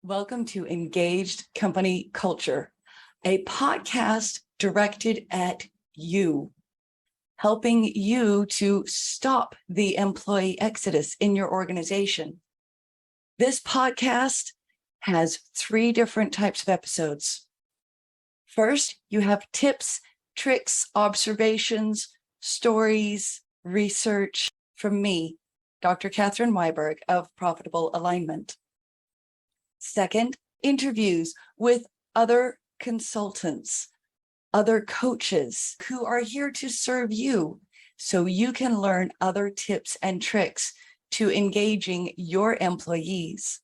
Welcome to Engaged Company Culture, a podcast directed at you, helping you to stop the employee exodus in your organization. This podcast has 3 different types of episodes. First, you have tips, tricks, observations, stories, research from me, Dr. Catherine Weiberg of Profitable Alignment. Second, interviews with other consultants, other coaches who are here to serve you so you can learn other tips and tricks to engaging your employees,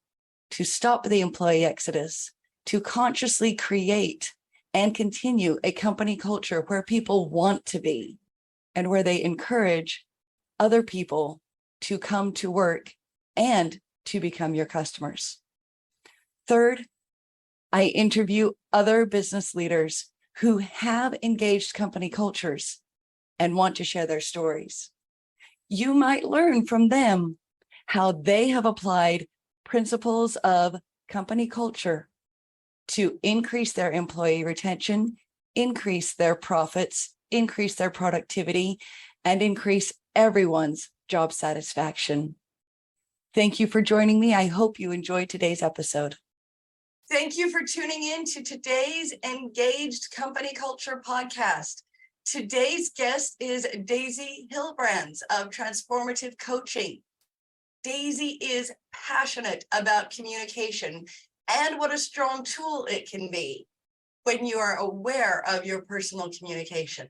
to stop the employee exodus, to consciously create and continue a company culture where people want to be and where they encourage other people to come to work and to become your customers. Third, I interview other business leaders who have engaged company cultures and want to share their stories. You might learn from them how they have applied principles of company culture to increase their employee retention, increase their profits, increase their productivity, and increase everyone's job satisfaction. Thank you for joining me. I hope you enjoyed today's episode. Thank you for tuning in to today's Engaged Company Culture podcast. Today's guest is Daisy Hilbrands of Transformative Coaching. Daisy is passionate about communication and what a strong tool it can be when you are aware of your personal communication.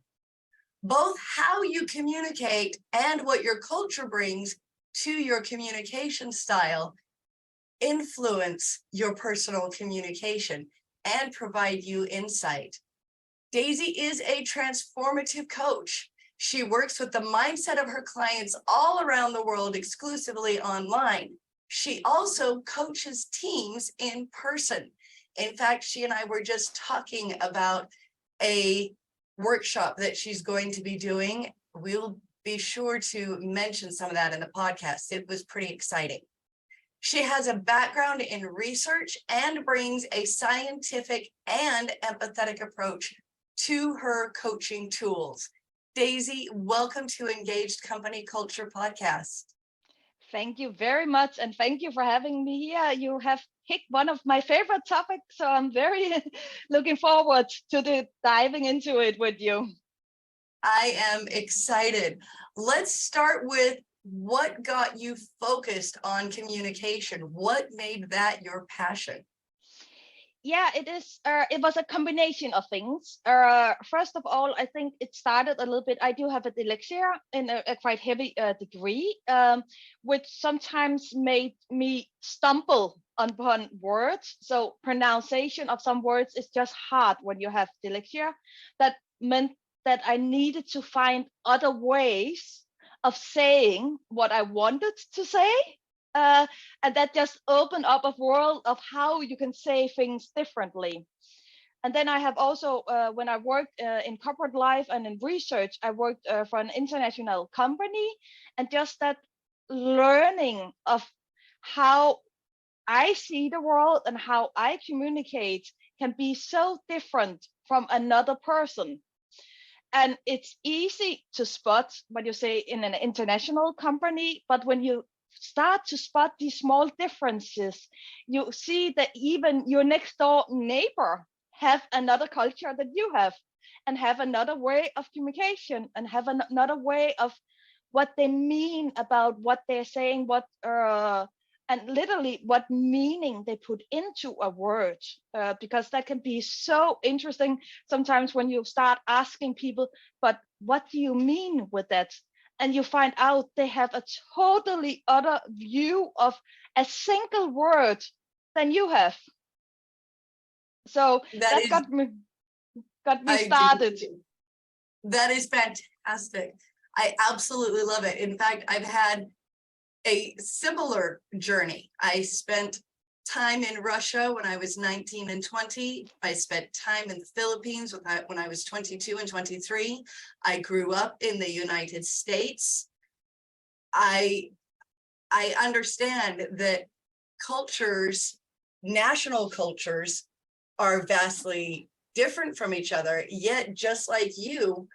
Both how you communicate and what your culture brings to your communication style influence your personal communication and provide you insight. Daisy is a transformative coach. She works with the mindset of her clients all around the world exclusively online. She also coaches teams in person. In fact, she and I were just talking about a workshop that she's going to be doing. We'll be sure to mention some of that in the podcast. It was pretty exciting. She has a background in research and brings a scientific and empathetic approach to her coaching tools. Daisy, welcome to Engaged Company Culture podcast. Thank you very much, and thank you for having me here. You have picked one of my favorite topics, so I'm very looking forward to diving into it with you. I am excited. Let's start with what got you focused on communication? What made that your passion? Yeah, it was a combination of things. First of all, I think it started a little bit. I do have a dyslexia in a quite heavy degree, which sometimes made me stumble upon words. So pronunciation of some words is just hard when you have dyslexia. That meant that I needed to find other ways of saying what I wanted to say. And that just opened up a world of how you can say things differently. And then I have also, when I worked in corporate life and in research, I worked for an international company, and just that learning of how I see the world and how I communicate can be so different from another person. And it's easy to spot what you say in an international company, but when you start to spot these small differences, you see that even your next door neighbor have another culture that you have, and have another way of communication, and have another way of what they mean about what they're saying, and literally what meaning they put into a word, because that can be so interesting sometimes when you start asking people, but what do you mean with that? And you find out they have a totally other view of a single word than you have. So that got me started. That is fantastic. I absolutely love it. In fact, I've had a similar journey. I spent time in Russia when I was 19 and 20. I spent time in the Philippines when I was 22 and 23. I grew up in the United States. I understand that cultures national cultures are vastly different from each other. Yet, just like you,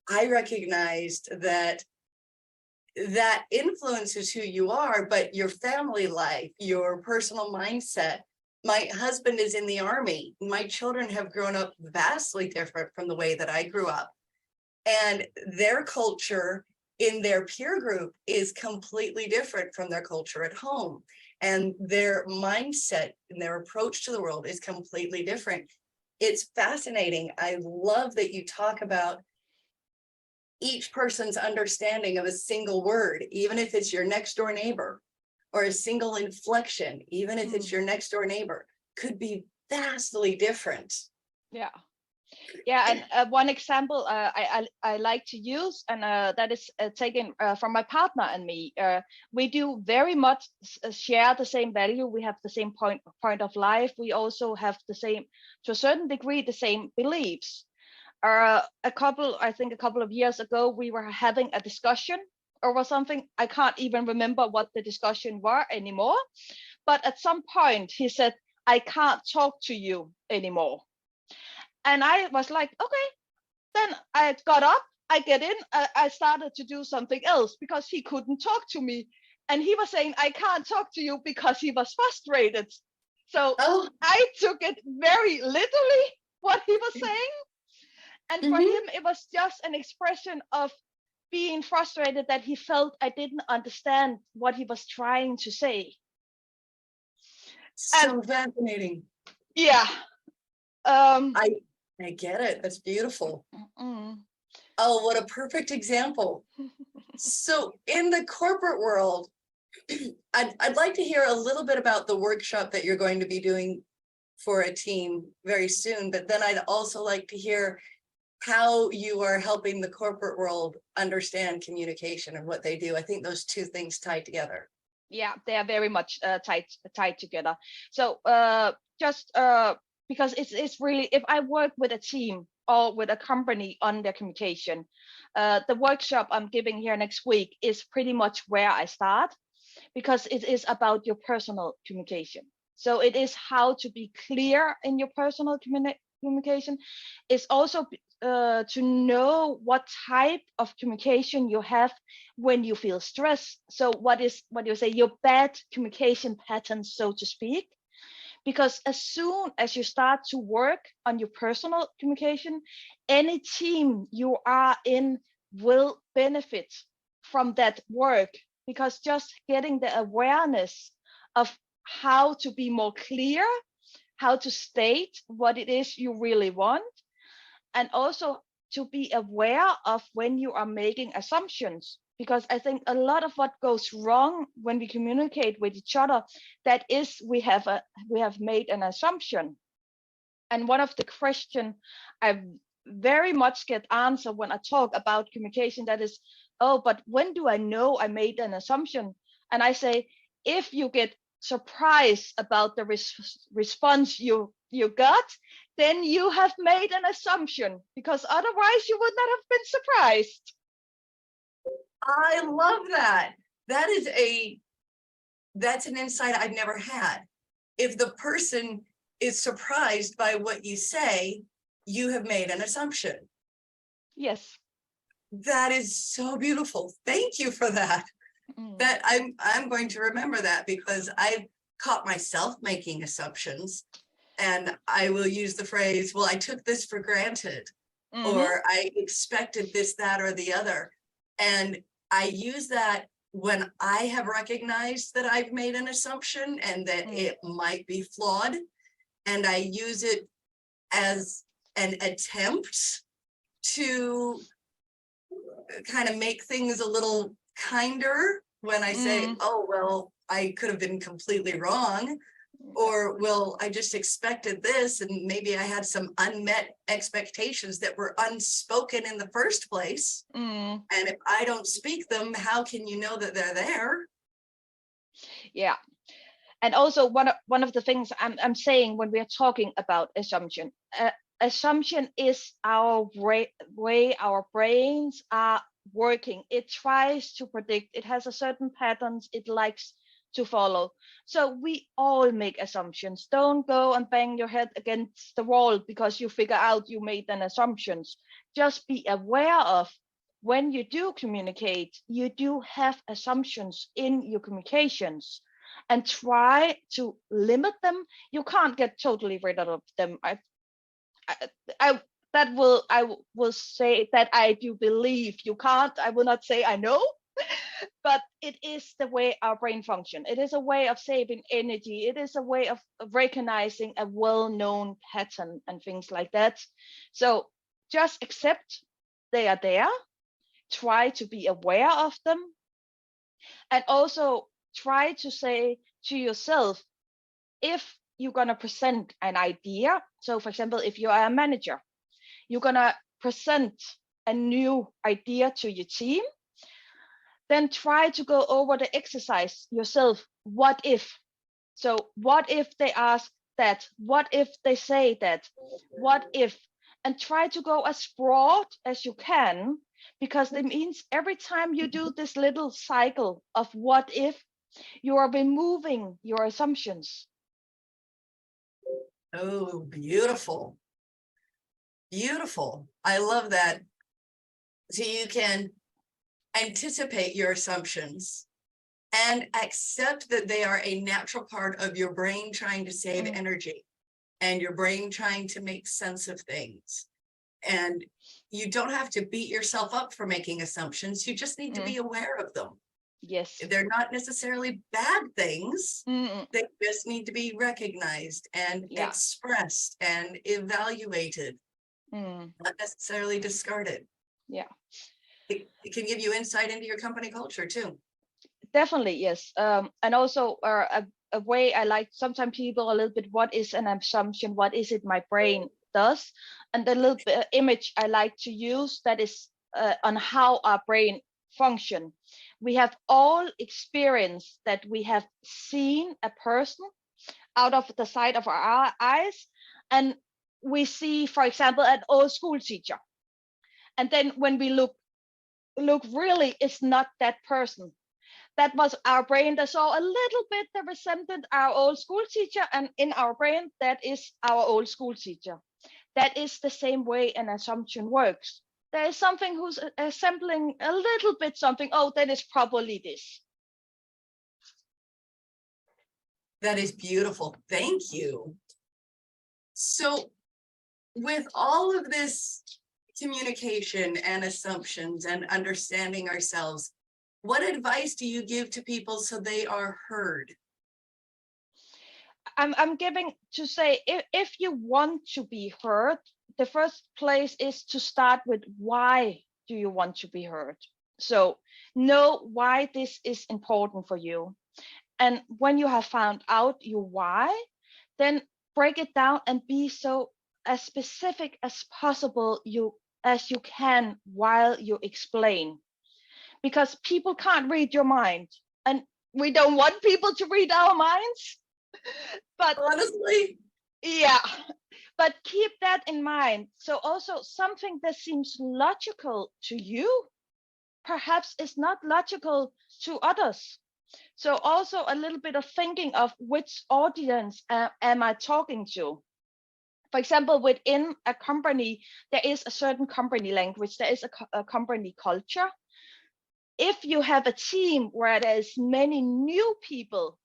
I recognized that that influences who you are, but your family life, your personal mindset. My husband is in the Army. My children have grown up vastly different from the way that I grew up. And their culture in their peer group is completely different from their culture at home. And their mindset and their approach to the world is completely different. It's fascinating. I love that you talk about each person's understanding of a single word, even if it's your next door neighbor, or a single inflection, even if it's your next door neighbor, could be vastly different. Yeah. Yeah, and one example I like to use, and that is taken from my partner and me. We do very much share the same value. We have the same point of life. We also have the same, to a certain degree, the same beliefs. I think a couple of years ago, we were having a discussion over something. I can't even remember what the discussion were anymore. But at some point, he said, "I can't talk to you anymore." And I was like, okay. Then I got up, I get in, I started to do something else because he couldn't talk to me. And he was saying, "I can't talk to you," because he was frustrated. So I took it very literally, what he was saying. And for him, it was just an expression of being frustrated that he felt I didn't understand what he was trying to say. So fascinating. Yeah. I get it. That's beautiful. Mm. Oh, what a perfect example. So in the corporate world, I'd like to hear a little bit about the workshop that you're going to be doing for a team very soon, but then I'd also like to hear how you are helping the corporate world understand communication and what they do. I think those two things tie together. Yeah, they are very much tied together. So just because it's really, if I work with a team or with a company on their communication, the workshop I'm giving here next week is pretty much where I start, because it is about your personal communication. So it is how to be clear in your personal communication. It's also to know what type of communication you have when you feel stressed. So what do you say, your bad communication patterns, so to speak. Because as soon as you start to work on your personal communication, any team you are in will benefit from that work, because just getting the awareness of how to be more clear, how to state what it is you really want, and also to be aware of when you are making assumptions. Because I think a lot of what goes wrong when we communicate with each other, that is, we have made an assumption. And one of the questions I very much get answered when I talk about communication, that is, "Oh, but when do I know I made an assumption?" And I say, if you get surprised about the response you got, then you have made an assumption, because otherwise you would not have been surprised. I love that. That's an insight I've never had. If the person is surprised by what you say, you have made an assumption. Yes. That is so beautiful. Thank you for that. That I'm going to remember that, because I've caught myself making assumptions, and I will use the phrase, "Well, I took this for granted," or "I expected this, that, or the other." And I use that when I have recognized that I've made an assumption and that it might be flawed, and I use it as an attempt to kind of make things a little kinder when I say, "Oh, well, I could have been completely wrong," or, "Well, I just expected this, and maybe I had some unmet expectations that were unspoken in the first place. And if I don't speak them, how can you know that they're there?" Yeah. And also one of the things I'm saying when we are talking about assumption, assumption is our way our brains are working. It tries to predict. It has a certain patterns it likes to follow. So we all make assumptions. Don't go and bang your head against the wall because you figure out you made an assumptions. Just be aware of when you do communicate, you do have assumptions in your communications, and try to limit them. You can't get totally rid of them. I I will say that I do believe you can't. I will not say I know, but it is the way our brain function. It is a way of saving energy. It is a way of recognizing a well-known pattern and things like that. So just accept they are there. Try to be aware of them, and also try to say to yourself, if you're going to present an idea, so for example, if you are a manager, you're going to present a new idea to your team, then try to go over the exercise yourself. What if? So what if they ask that? What if they say that? What if? And try to go as broad as you can, because it means every time you do this little cycle of what if, you are removing your assumptions. Oh, beautiful. Beautiful. I love that. So you can anticipate your assumptions and accept that they are a natural part of your brain trying to save energy and your brain trying to make sense of things. And you don't have to beat yourself up for making assumptions. You just need to be aware of them. Yes. They're not necessarily bad things. They just need to be recognized and expressed and evaluated, not necessarily discarded. Yeah. It can give you insight into your company culture too. Definitely, yes. And also a way I like, sometimes people a little bit, what is an assumption? What is it my brain does? And the little bit image I like to use that is on how our brain function. We have all experienced that we have seen a person out of the side of our eyes, and we see, for example, an old school teacher. And then when we look really, it's not that person. That was our brain that saw a little bit that resembled our old school teacher, and in our brain, that is our old school teacher. That is the same way an assumption works. There is something who's assembling a little bit something. Oh, that is probably this. That is beautiful. Thank you. So with all of this communication and assumptions and understanding ourselves, what advice do you give to people so they are heard? I'm giving to say, if you want to be heard, the first place is to start with, why do you want to be heard? So know why this is important for you. And when you have found out your why, then break it down and be so as specific as possible as you can while you explain. Because people can't read your mind, and we don't want people to read our minds. But honestly, yeah, but keep that in mind. So also something that seems logical to you perhaps is not logical to others. So also a little bit of thinking of which audience am I talking to. For example, within a company, there is a certain company language, there is a company culture. If you have a team where there's many new people,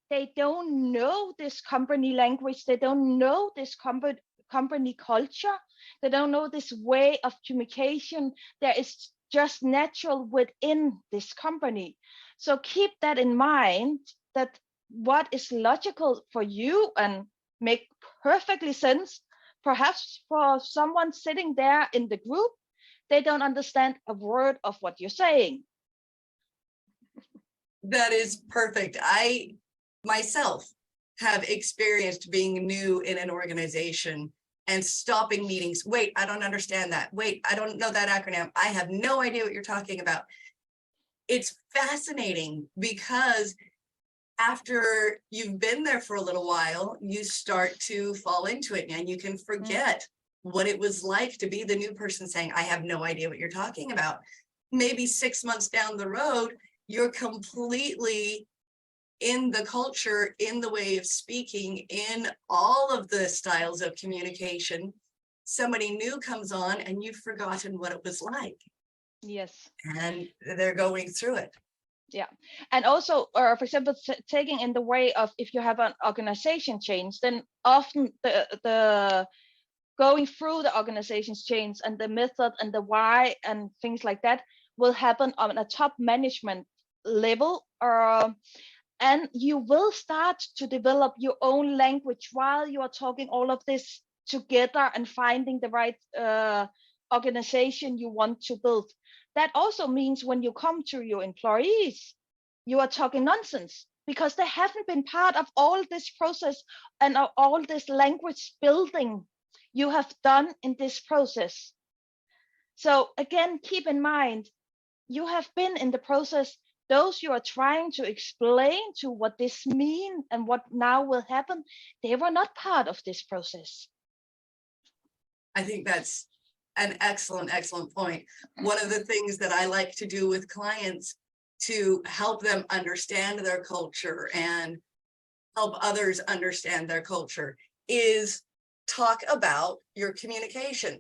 they don't know this company language, they don't know this company culture, they don't know this way of communication that is just natural within this company. So keep that in mind, that what is logical for you and make perfectly sense, perhaps for someone sitting there in the group, they don't understand a word of what you're saying. That is perfect. I myself have experienced being new in an organization and stopping meetings. Wait, I don't understand that. Wait, I don't know that acronym. I have no idea what you're talking about. It's fascinating because after you've been there for a little while, you start to fall into it and you can forget what it was like to be the new person saying, I have no idea what you're talking about. Maybe 6 months down the road, you're completely in the culture, in the way of speaking, in all of the styles of communication, somebody new comes on and you've forgotten what it was like. Yes. And they're going through it. Yeah. And also, for example, taking in the way of if you have an organization change, then often the going through the organization's change and the method and the why and things like that will happen on a top management level, and you will start to develop your own language while you are talking all of this together and finding the right organization you want to build. That also means when you come to your employees, you are talking nonsense because they haven't been part of all this process and all this language building you have done in this process. So again, keep in mind, you have been in the process. Those you are trying to explain to what this means and what now will happen, they were not part of this process. I think that's an excellent point. One of the things that I like to do with clients to help them understand their culture and help others understand their culture is talk about your communication.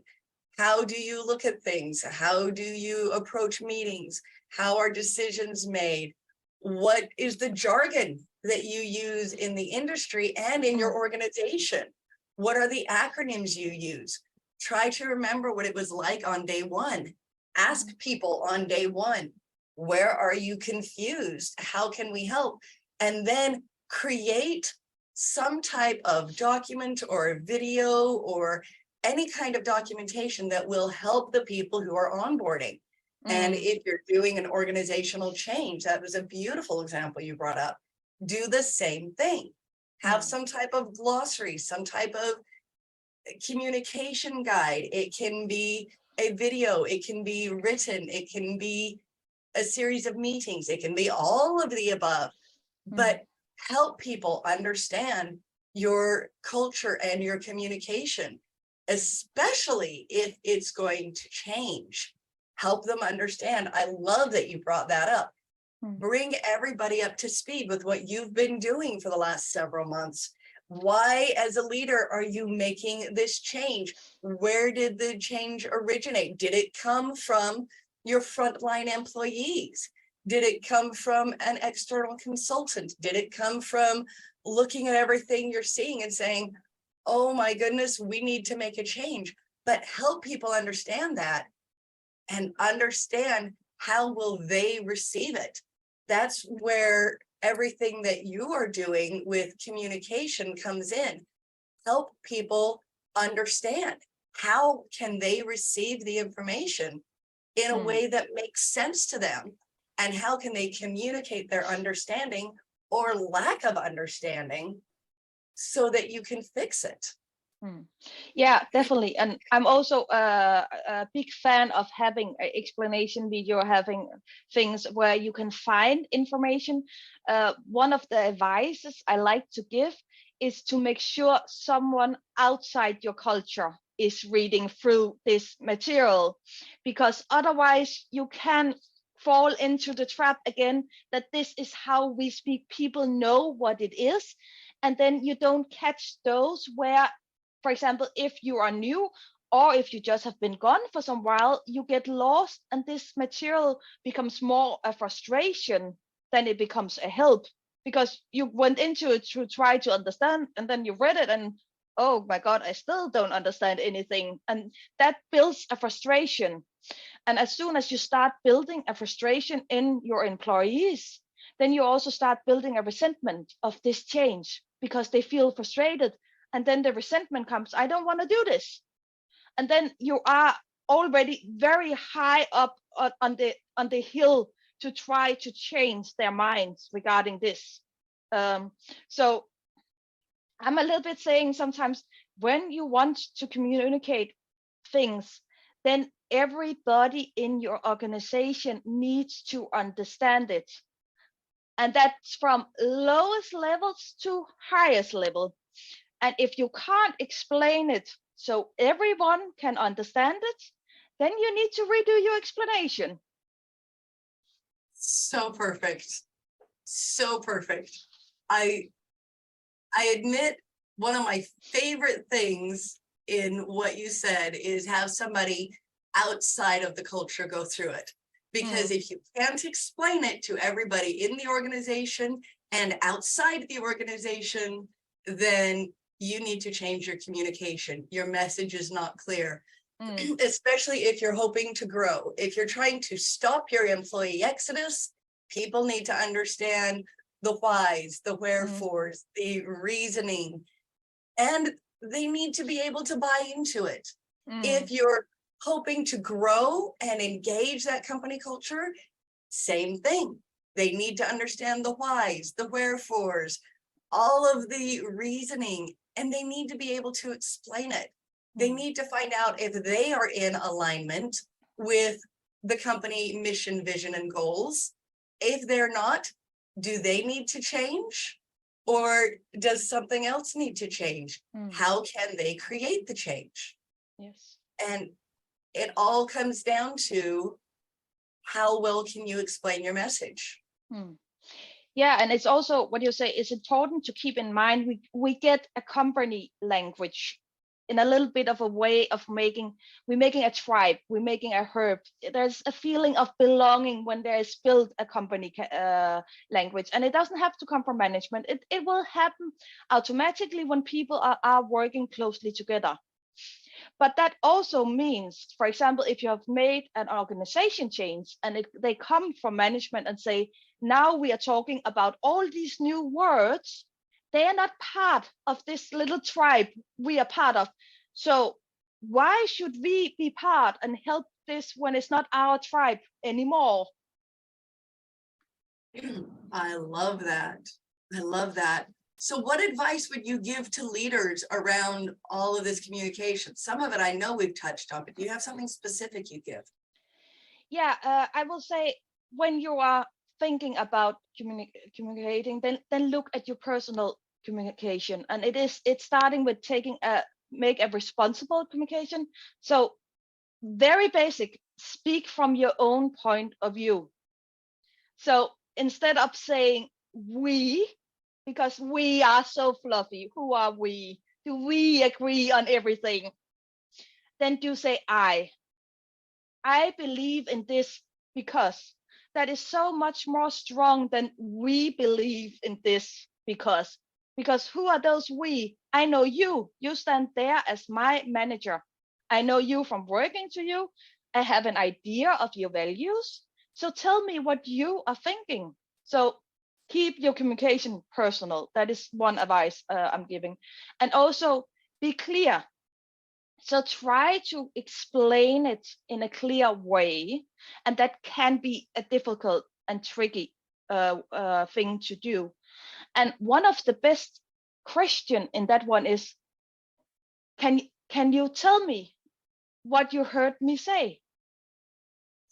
How do you look at things? How do you approach meetings? How are decisions made? What is the jargon that you use in the industry and in your organization? What are the acronyms you use? Try to remember what it was like on day one. Ask people on day one, where are you confused? How can we help? And then create some type of document or video or any kind of documentation that will help the people who are onboarding. And if you're doing an organizational change, that was a beautiful example you brought up. Do the same thing. Have some type of glossary, some type of communication guide. It can be a video, it can be written, it can be a series of meetings, it can be all of the above, but help people understand your culture and your communication, especially if it's going to change. Help them understand. I love that you brought that up. Bring everybody up to speed with what you've been doing for the last several months. Why, as a leader, are you making this change? Where did the change originate? Did it come from your frontline employees? Did it come from an external consultant? Did it come from looking at everything you're seeing and saying, oh my goodness, we need to make a change? But help people understand that and understand how will they receive it. That's where everything that you are doing with communication comes in. Help people understand how can they receive the information in a way that makes sense to them, and how can they communicate their understanding or lack of understanding so that you can fix it. Yeah, definitely. And I'm also a big fan of having an explanation video, having things where you can find information. One of the advices I like to give is to make sure someone outside your culture is reading through this material, because otherwise you can fall into the trap again that this is how we speak. People know what it is, and then you don't catch those where, for example, if you are new or if you just have been gone for some while, you get lost and this material becomes more a frustration than it becomes a help, because you went into it to try to understand and then you read it and, oh my God, I still don't understand anything. And that builds a frustration. And as soon as you start building a frustration in your employees, then you also start building a resentment of this change because they feel frustrated. And then the resentment comes, I don't want to do this. And then you are already very high up on the hill to try to change their minds regarding this. So I'm a little bit saying sometimes when you want to communicate things, then everybody in your organization needs to understand it. And that's from lowest levels to highest level. And if you can't explain it so everyone can understand it, then you need to redo your explanation. So perfect. So perfect. I admit one of my favorite things in what you said is have somebody outside of the culture go through it. Because if you can't explain it to everybody in the organization and outside the organization, then you need to change your communication. Your message is not clear, especially if you're hoping to grow. If you're trying to stop your employee exodus, people need to understand the whys, the wherefores, the reasoning, and they need to be able to buy into it. If you're hoping to grow and engage that company culture, same thing. They need to understand the whys, the wherefores, all of the reasoning, and they need to be able to explain it. They need to find out if they are in alignment with the company mission, vision, and goals. If they're not, do they need to change? Or does something else need to change? How can they create the change? Yes. And it all comes down to how well can you explain your message? Yeah, and it's also what you say, it's important to keep in mind we get a company language in a little bit of a way of making a tribe, we're making a herd. There's a feeling of belonging when there is built a company language, and it doesn't have to come from management. It will happen automatically when people are working closely together. But that also means, for example, if you have made an organization change and they come from management and say, now we are talking about all these new words, they are not part of this little tribe we are part of. So why should we be part and help this when it's not our tribe anymore? I love that. I love that. So what advice would you give to leaders around all of this communication? Some of it I know we've touched on, but do you have something specific you give? Yeah, I will say when you are thinking about communicating, then look at your personal communication, and it's starting with make a responsible communication. So very basic, speak from your own point of view. So instead of saying we, because we are so fluffy, who are we? Do we agree on everything? Then do say I believe in this because. That is so much more strong than we believe in this because who are those we? I know you stand there as my manager. I know you from working to you. I have an idea of your values. So tell me what you are thinking. So keep your communication personal. That is one advice I'm giving. And also be clear. So try to explain it in a clear way, and that can be a difficult and tricky thing to do. And one of the best question in that one is, can you tell me what you heard me say?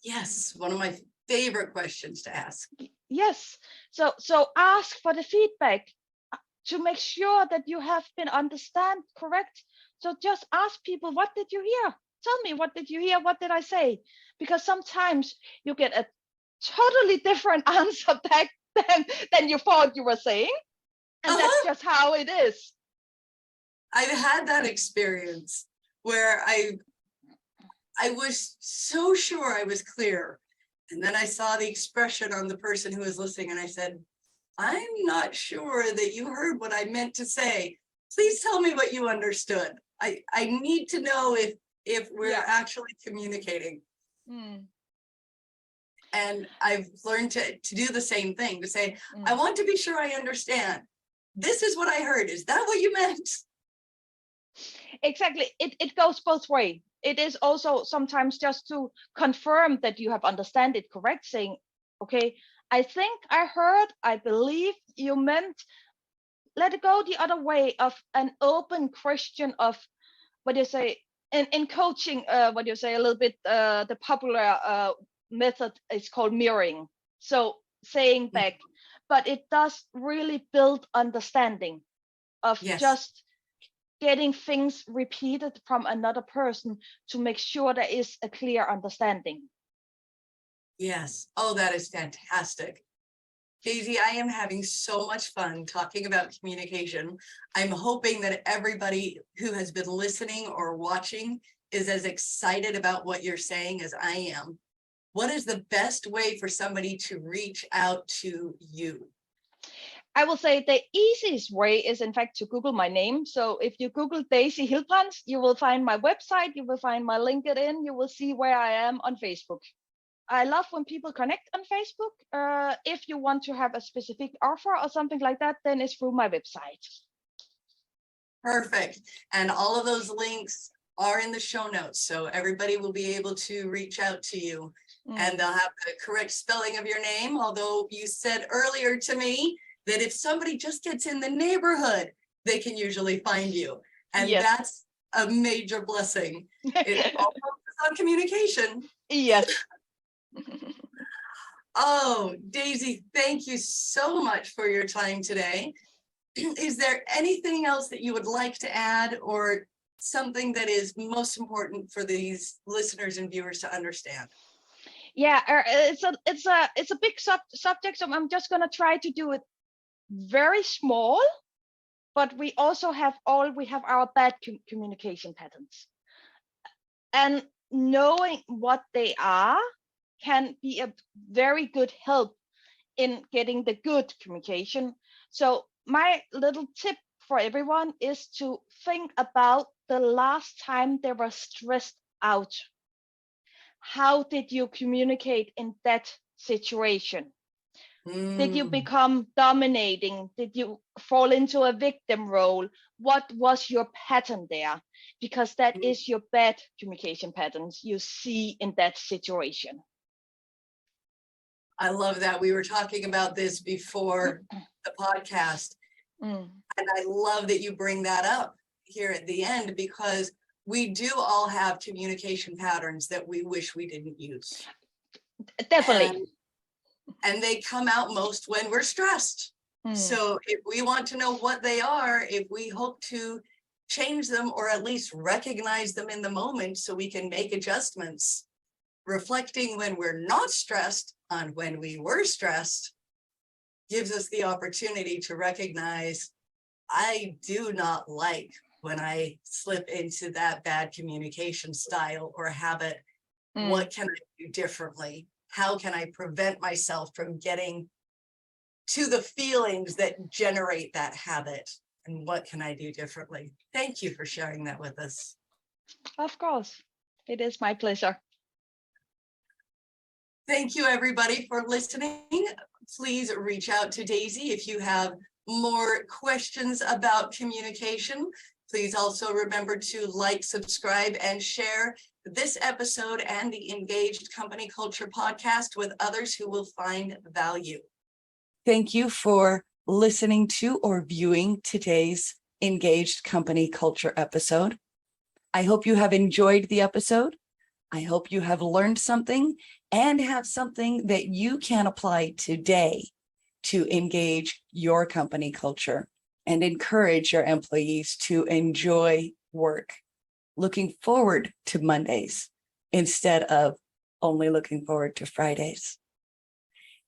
Yes, one of my favorite questions to ask. Yes. So ask for the feedback to make sure that you have been understand correct. So just ask people, what did you hear? Tell me, what did you hear? What did I say? Because sometimes you get a totally different answer back than you thought you were saying. And that's just how it is. I've had that experience where I was so sure I was clear. And then I saw the expression on the person who was listening and I said, I'm not sure that you heard what I meant to say. Please tell me what you understood. I need to know if we're actually communicating. And I've learned to do the same thing, to say, I want to be sure I understand. This is what I heard. Is that what you meant? Exactly. It goes both ways. It is also sometimes just to confirm that you have understand it correct, saying, okay, I think I heard, I believe you meant. Let it go the other way of an open question of what you say in coaching, what you say a little bit, the popular method is called mirroring. So saying back, but it does really build understanding of just getting things repeated from another person to make sure there is a clear understanding. Yes. Oh, that is fantastic. Daisy, I am having so much fun talking about communication. I'm hoping that everybody who has been listening or watching is as excited about what you're saying as I am. What is the best way for somebody to reach out to you? I will say the easiest way is, in fact, to Google my name. So if you Google Daisy Hilbrands, you will find my website, you will find my LinkedIn, you will see where I am on Facebook. I love when people connect on Facebook. If you want to have a specific offer or something like that, then it's through my website. Perfect. And all of those links are in the show notes, so everybody will be able to reach out to you. And they'll have the correct spelling of your name, although you said earlier to me that if somebody just gets in the neighborhood, they can usually find you. And Yes. That's a major blessing. It all focuses on communication. Yes. Oh, Daisy, thank you so much for your time today. Is there anything else that you would like to add, or something that is most important for these listeners and viewers to understand? Yeah, it's a big subject, so I'm just gonna try to do it very small. But we also have our bad communication patterns, and knowing what they are can be a very good help in getting the good communication. So my little tip for everyone is to think about the last time they were stressed out. How did you communicate in that situation? Did you become dominating? Did you fall into a victim role? What was your pattern there? Because that is your bad communication patterns you see in that situation. I love that. We were talking about this before the podcast. And I love that you bring that up here at the end, because we do all have communication patterns that we wish we didn't use. Definitely. And they come out most when we're stressed. So if we want to know what they are, if we hope to change them, or at least recognize them in the moment so we can make adjustments, reflecting when we're not stressed on when we were stressed gives us the opportunity to recognize, I do not like when I slip into that bad communication style or habit. What can I do differently? How can I prevent myself from getting to the feelings that generate that habit? And what can I do differently? Thank you for sharing that with us. Of course, it is my pleasure. Thank you, everybody, for listening. Please reach out to Daisy if you have more questions about communication. Please also remember to like, subscribe, and share this episode and the Engaged Company Culture podcast with others who will find value. Thank you for listening to or viewing today's Engaged Company Culture episode. I hope you have enjoyed the episode. I hope you have learned something and have something that you can apply today to engage your company culture and encourage your employees to enjoy work, looking forward to Mondays instead of only looking forward to Fridays.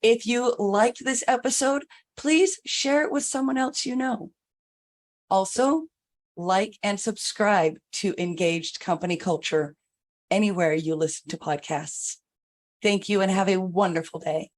If you liked this episode, please share it with someone else you know. Also, like and subscribe to Engaged Company Culture anywhere you listen to podcasts. Thank you and have a wonderful day.